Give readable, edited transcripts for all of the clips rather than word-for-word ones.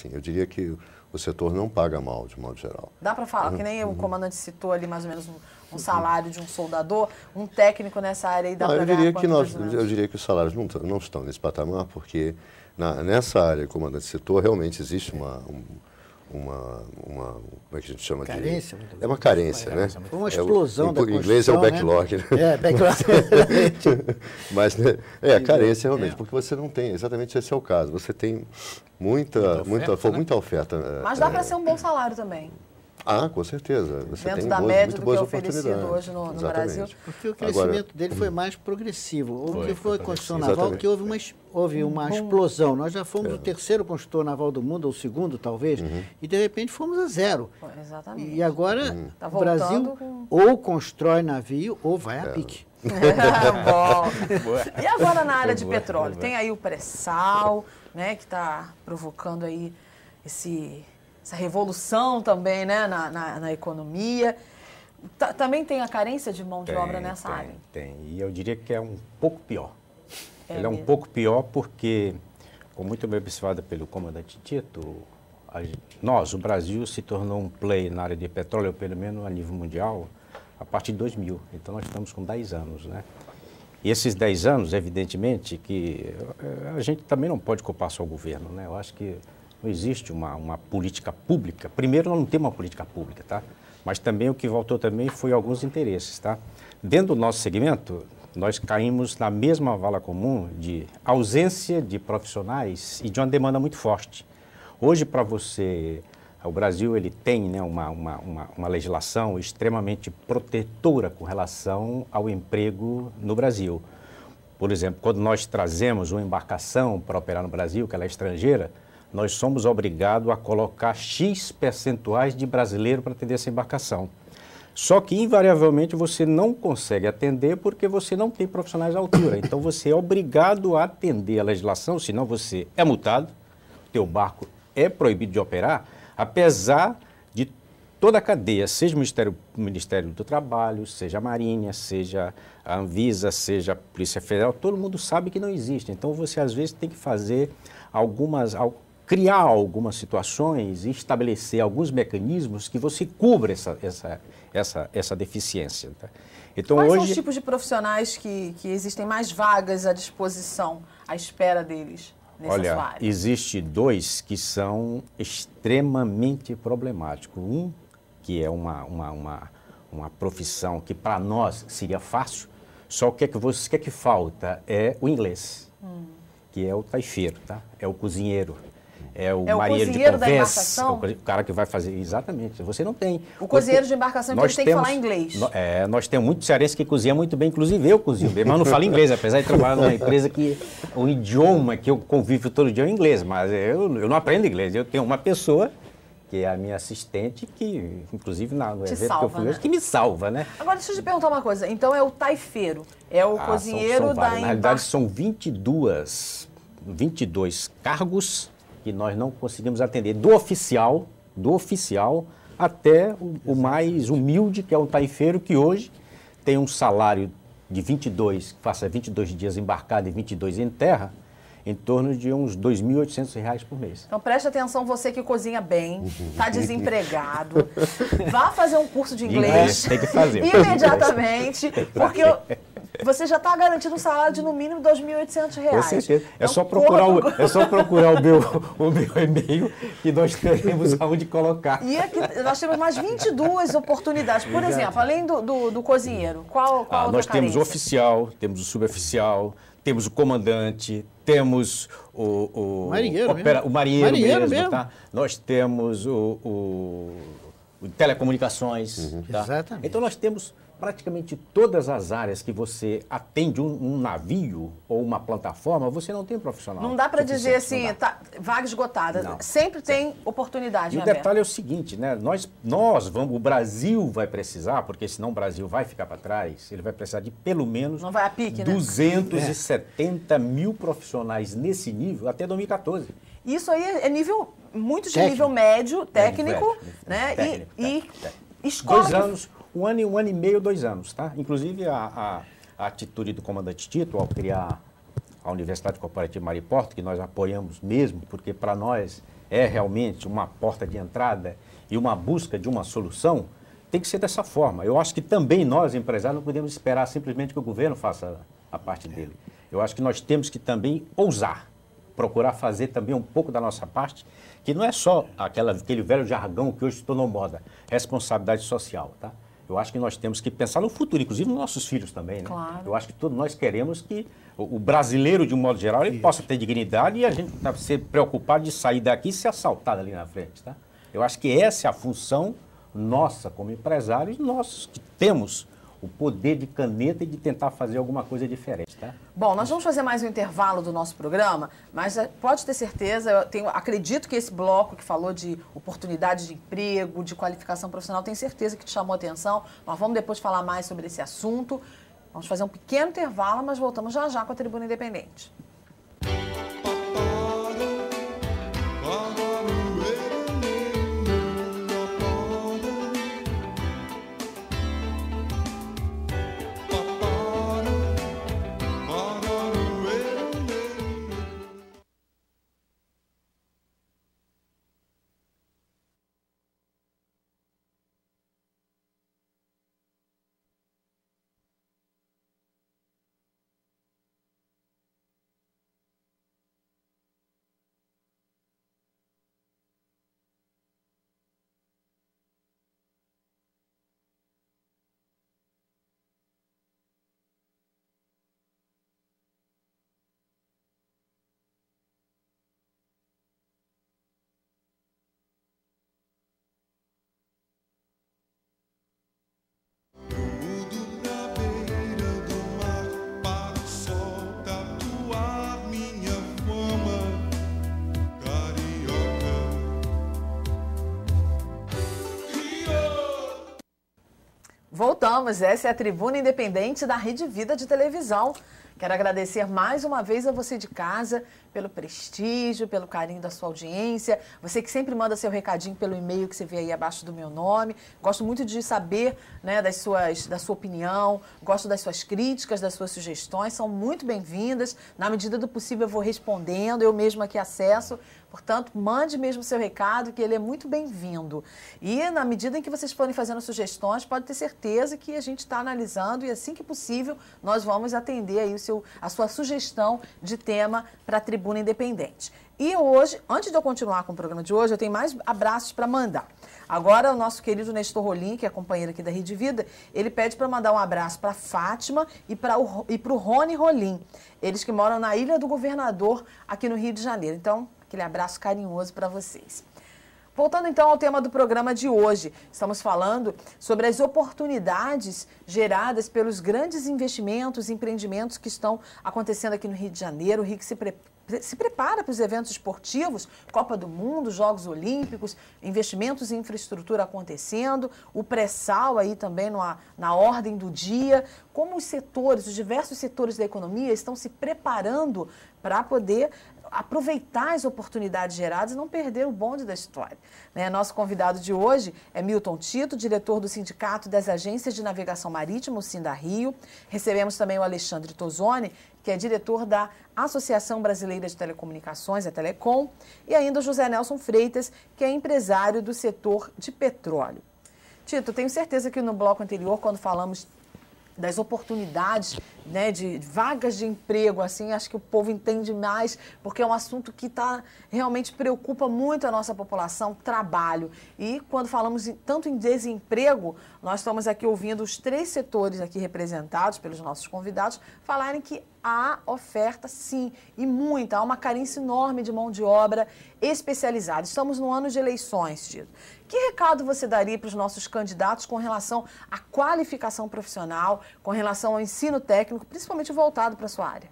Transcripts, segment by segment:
assim. Eu diria que o setor não paga mal, de modo geral. Dá para falar, que nem o comandante citou ali mais ou menos um salário de um soldador, um técnico nessa área aí dá para ganhar eu diria que os salários não estão nesse patamar, porque nessa área que o comandante citou, realmente existe como é que a gente chama carência, é uma carência, né? Foi uma explosão da Em inglês é o backlog, né? né? Backlog. Mas a carência realmente, porque você não tem, exatamente esse é o caso, você tem muita oferta. Mas dá para ser um bom salário também. Com certeza. Você dentro tem da média muito do que boas é oferecido oportunidades. hoje no Brasil. Porque o crescimento dele foi mais progressivo. O que foi a construção naval, que houve uma explosão. Nós já fomos o terceiro construtor naval do mundo, ou o segundo talvez, e de repente fomos a zero. Exatamente. E agora Tá o Brasil ou constrói navio ou vai a pique. Bom. E agora na área de petróleo? Tem aí o pré-sal, né, que está provocando aí essa revolução também, né, na economia. Também tem a carência de mão de obra nessa área? Tem. E eu diria que é um pouco pior. Ele é um mesmo. pouco pior porque, como muito bem observado pelo comandante Tito, o Brasil se tornou um player na área de petróleo, pelo menos a nível mundial, a partir de 2000. Então, nós estamos com 10 anos, né? E esses 10 anos, evidentemente, que a gente também não pode culpar só o governo, né? Eu acho que não existe uma política pública. Primeiro, nós não temos uma política pública, tá? Mas também o que voltou também foi alguns interesses, tá? Dentro do nosso segmento, nós caímos na mesma vala comum de ausência de profissionais e de uma demanda muito forte. Hoje, para você... O Brasil ele tem, né, uma legislação extremamente protetora com relação ao emprego no Brasil. Por exemplo, quando nós trazemos uma embarcação para operar no Brasil, que ela é estrangeira, nós somos obrigados a colocar X percentuais de brasileiro para atender essa embarcação. Só que, invariavelmente, você não consegue atender porque você não tem profissionais à altura. Então, você é obrigado a atender a legislação, senão você é multado, o teu barco é proibido de operar, apesar de toda a cadeia, seja o Ministério do Trabalho, seja a Marinha, seja a Anvisa, seja a Polícia Federal, todo mundo sabe que não existe. Então, você, às vezes, tem que fazer criar algumas situações e estabelecer alguns mecanismos que você cubra essa deficiência. Tá? Então, Quais são os tipos de profissionais que existem mais vagas à disposição, à espera deles? Olha, existe dois que são extremamente problemáticos. Um, que é uma profissão que para nós seria fácil, só o que é que falta é o inglês, que é o taifeiro, tá? É o cozinheiro. É o marinheiro de convés, o cara que vai fazer... Exatamente, você não tem. O cozinheiro de embarcação, então, ele tem que falar inglês. Nós temos muito cearense que cozinha muito bem, inclusive eu cozinho bem, mas não falo inglês, apesar de trabalhar numa empresa que o idioma que eu convivo todo dia é o inglês, mas eu não aprendo inglês. Eu tenho uma pessoa, que é a minha assistente, que, inclusive, no evento que eu fui hoje, que me salva, né? Agora, deixa eu te perguntar uma coisa. Então, é o taifeiro, é o cozinheiro são vários. Na realidade, são 22 cargos que nós não conseguimos atender, do oficial até o mais humilde, que é o taifeiro, que hoje tem um salário de 22, que faça 22 dias embarcado e 22 em terra, em torno de uns R$ 2.800 por mês. Então preste atenção, você que cozinha bem, está desempregado, vá fazer um curso de inglês. Tem que fazer. Imediatamente, porque você já está garantindo um salário de no mínimo R$ 2.800. Com certeza. É só procurar o meu e-mail que nós teremos aonde colocar. E aqui nós temos mais 22 oportunidades. Por exemplo, além do cozinheiro, qual outra nós temos carência? o oficial, temos o suboficial, temos o comandante, temos o marinheiro mesmo. Tá? Nós temos o telecomunicações. Tá? Exatamente. Então nós temos praticamente todas as áreas que você atende um navio ou uma plataforma, você não tem profissional. Não dá para dizer assim, vaga esgotada. Não. Sempre tem oportunidade. E o detalhe é o seguinte, né? O Brasil vai precisar, porque senão o Brasil vai ficar para trás, ele vai precisar de pelo menos não vai a pique, 270 mil profissionais nesse nível até 2014. Isso aí é nível, muito de nível médio, técnico, né? Técnico, e escola. 2 anos, um ano e meio, 2 anos, tá? Inclusive a atitude do comandante Tito ao criar a Universidade Corporativa Mariporto, que nós apoiamos mesmo, porque para nós é realmente uma porta de entrada e uma busca de uma solução, tem que ser dessa forma. Eu acho que também nós, empresários, não podemos esperar simplesmente que o governo faça a parte dele. Eu acho que nós temos que também ousar, procurar fazer também um pouco da nossa parte, que não é só aquele velho jargão que hoje se tornou moda, responsabilidade social, tá? Eu acho que nós temos que pensar no futuro, inclusive nos nossos filhos também, né? Claro. Eu acho que todos nós queremos que o brasileiro, de um modo geral, ele possa ter dignidade e a gente tá ser preocupado de sair daqui e ser assaltado ali na frente, tá? Eu acho que essa é a função nossa como empresários, nós que temos o poder de caneta e de tentar fazer alguma coisa diferente, tá? Bom, nós vamos fazer mais um intervalo do nosso programa, mas pode ter certeza, acredito que esse bloco que falou de oportunidade de emprego, de qualificação profissional, tenho certeza que te chamou a atenção. Nós vamos depois falar mais sobre esse assunto. Vamos fazer um pequeno intervalo, mas voltamos já já com a Tribuna Independente. Voltamos, essa é a Tribuna Independente da Rede Vida de Televisão. Quero agradecer mais uma vez a você de casa pelo prestígio, pelo carinho da sua audiência. Você que sempre manda seu recadinho pelo e-mail que você vê aí abaixo do meu nome. Gosto muito de saber, né, da sua opinião, gosto das suas críticas, das suas sugestões, são muito bem-vindas. Na medida do possível eu vou respondendo, eu mesma aqui acesso. Portanto, mande mesmo seu recado, que ele é muito bem-vindo. E na medida em que vocês forem fazendo sugestões, pode ter certeza que a gente está analisando e assim que possível nós vamos atender aí a sua sugestão de tema para a Tribuna Independente. E hoje, antes de eu continuar com o programa de hoje, eu tenho mais abraços para mandar. Agora, o nosso querido Nestor Rolim, que é companheiro aqui da Rede Vida, ele pede para mandar um abraço para a Fátima e para o Rony Rolim, eles que moram na Ilha do Governador, aqui no Rio de Janeiro. Então, aquele abraço carinhoso para vocês. Voltando então ao tema do programa de hoje, estamos falando sobre as oportunidades geradas pelos grandes investimentos e empreendimentos que estão acontecendo aqui no Rio de Janeiro. O Rio que se prepara para os eventos esportivos, Copa do Mundo, Jogos Olímpicos, investimentos em infraestrutura acontecendo, o pré-sal aí também na ordem do dia. Como os setores, os diversos setores da economia estão se preparando para poder aproveitar as oportunidades geradas e não perder o bonde da história. Né? Nosso convidado de hoje é Milton Tito, diretor do Sindicato das Agências de Navegação Marítima, o SINDARRIO. Recebemos também o Alexandre Tosoni, que é diretor da Associação Brasileira de Telecomunicações, a Telecom, e ainda o José Nelson Freitas, que é empresário do setor de petróleo. Tito, tenho certeza que no bloco anterior, quando falamos das oportunidades, né, de vagas de emprego, assim, acho que o povo entende mais, porque é um assunto que realmente preocupa muito a nossa população, trabalho. E quando falamos tanto em desemprego, nós estamos aqui ouvindo os três setores aqui representados pelos nossos convidados falarem que há oferta, sim, e muita, há uma carência enorme de mão de obra especializada. Estamos no ano de eleições, Tito. Que recado você daria para os nossos candidatos com relação à qualificação profissional, com relação ao ensino técnico, principalmente voltado para a sua área?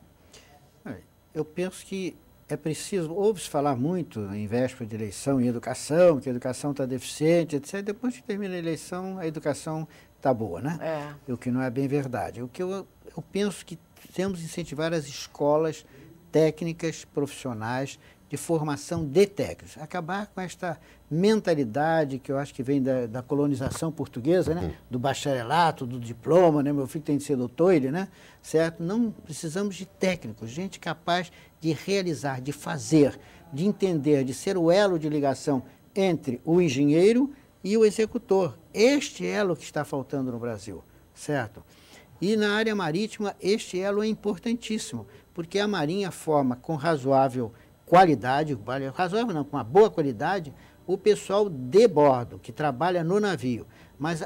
Eu penso que é preciso, ouve-se falar muito em véspera de eleição, em educação, que a educação está deficiente, etc. Depois que termina a eleição, a educação está boa, né? O que não é bem verdade. O que eu penso que temos que incentivar as escolas técnicas, profissionais, de formação de técnicos. Acabar com esta mentalidade que eu acho que vem da colonização portuguesa, né? Do bacharelato, do diploma, né? Meu filho tem de ser doutor, ele, né? Certo? Não precisamos de técnicos, gente capaz de realizar, de fazer, de entender, de ser o elo de ligação entre o engenheiro e o executor. Este elo que está faltando no Brasil, certo? E na área marítima, este elo é importantíssimo, porque a Marinha forma com razoável qualidade, razoável não, com uma boa qualidade, o pessoal de bordo, que trabalha no navio. Mas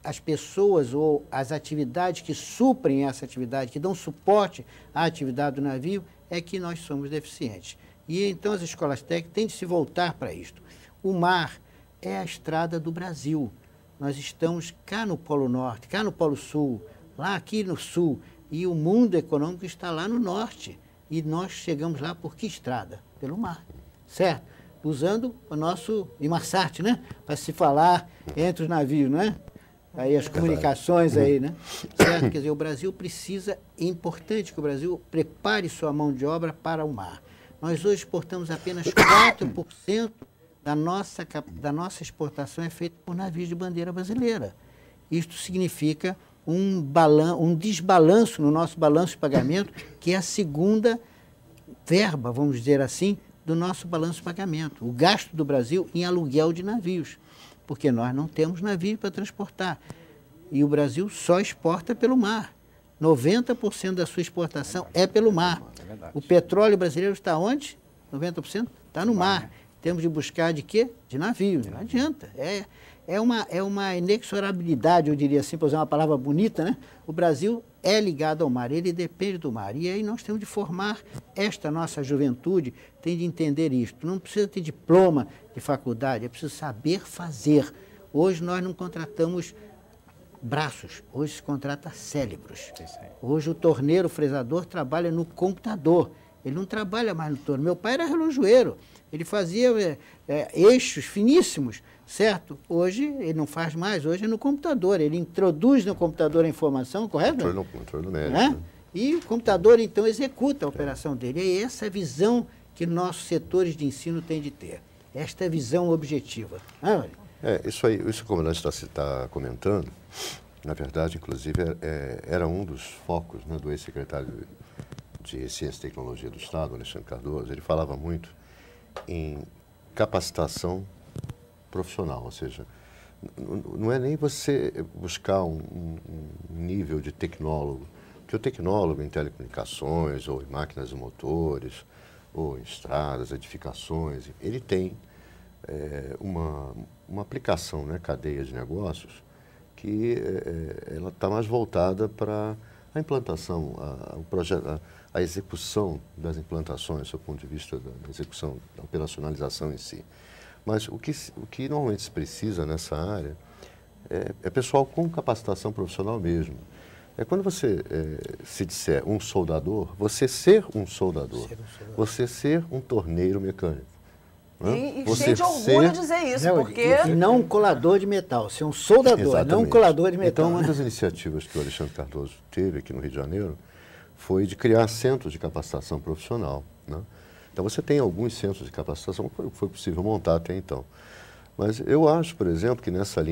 as pessoas ou as atividades que suprem essa atividade, que dão suporte à atividade do navio, é que nós somos deficientes. E então as escolas técnicas têm de se voltar para isto. O mar é a estrada do Brasil. Nós estamos cá no Polo Norte, cá no Polo Sul, lá aqui no Sul, e o mundo econômico está lá no Norte. E nós chegamos lá por que estrada? Pelo mar, certo? Usando o nosso Inmarsat, né? Para se falar entre os navios, né? Aí as comunicações aí, né? Certo? Quer dizer, o Brasil precisa, é importante que o Brasil prepare sua mão de obra para o mar. Nós hoje exportamos apenas 4% da nossa exportação é feita por navios de bandeira brasileira. Isto significa um desbalanço no nosso balanço de pagamento, que é a segunda verba, vamos dizer assim, do nosso balanço de pagamento. O gasto do Brasil em aluguel de navios, porque nós não temos navio para transportar. E o Brasil só exporta pelo mar. 90% da sua exportação é pelo mar. É o petróleo brasileiro está onde? 90% está no mar. Temos de buscar de quê? De navio. Não adianta. É uma inexorabilidade, eu diria assim, para usar uma palavra bonita, né? O Brasil é ligado ao mar, ele depende do mar. E aí nós temos de formar esta nossa juventude, tem de entender isto. Não precisa ter diploma de faculdade, é preciso saber fazer. Hoje nós não contratamos braços, hoje se contrata cérebros. Hoje o torneiro, o fresador, trabalha no computador. Ele não trabalha mais no torno. Meu pai era relojoeiro, ele fazia eixos finíssimos, certo? Hoje ele não faz mais, hoje é no computador. Ele introduz no computador a informação, correto? Controle médico. Né? E o computador, então, executa a operação dele. É essa visão que nossos setores de ensino têm de ter. Esta visão objetiva. Isso aí, isso como nós está comentando, na verdade, inclusive, era um dos focos, né, do ex-secretário de Ciência e Tecnologia do Estado, Alexandre Cardoso. Ele falava muito em capacitação profissional, ou seja, não é nem você buscar um nível de tecnólogo, porque o tecnólogo em telecomunicações, ou em máquinas e motores, ou em estradas, edificações, ele tem uma aplicação, né, cadeia de negócios, que ela está mais voltada para a implantação, a execução das implantações, do ponto de vista da execução, da operacionalização em si. Mas o que normalmente se precisa nessa área é pessoal com capacitação profissional mesmo. É quando você se disser um soldador, você ser um soldador, você ser um torneiro mecânico. E cheio de orgulho dizer isso, porque... E não um colador de metal, ser um soldador, exatamente, não um colador de metal. Então, uma das iniciativas que o Alexandre Cardoso teve aqui no Rio de Janeiro foi de criar centros de capacitação profissional, né? Então, você tem alguns centros de capacitação que foi possível montar até então. Mas eu acho, por exemplo, que nessa linha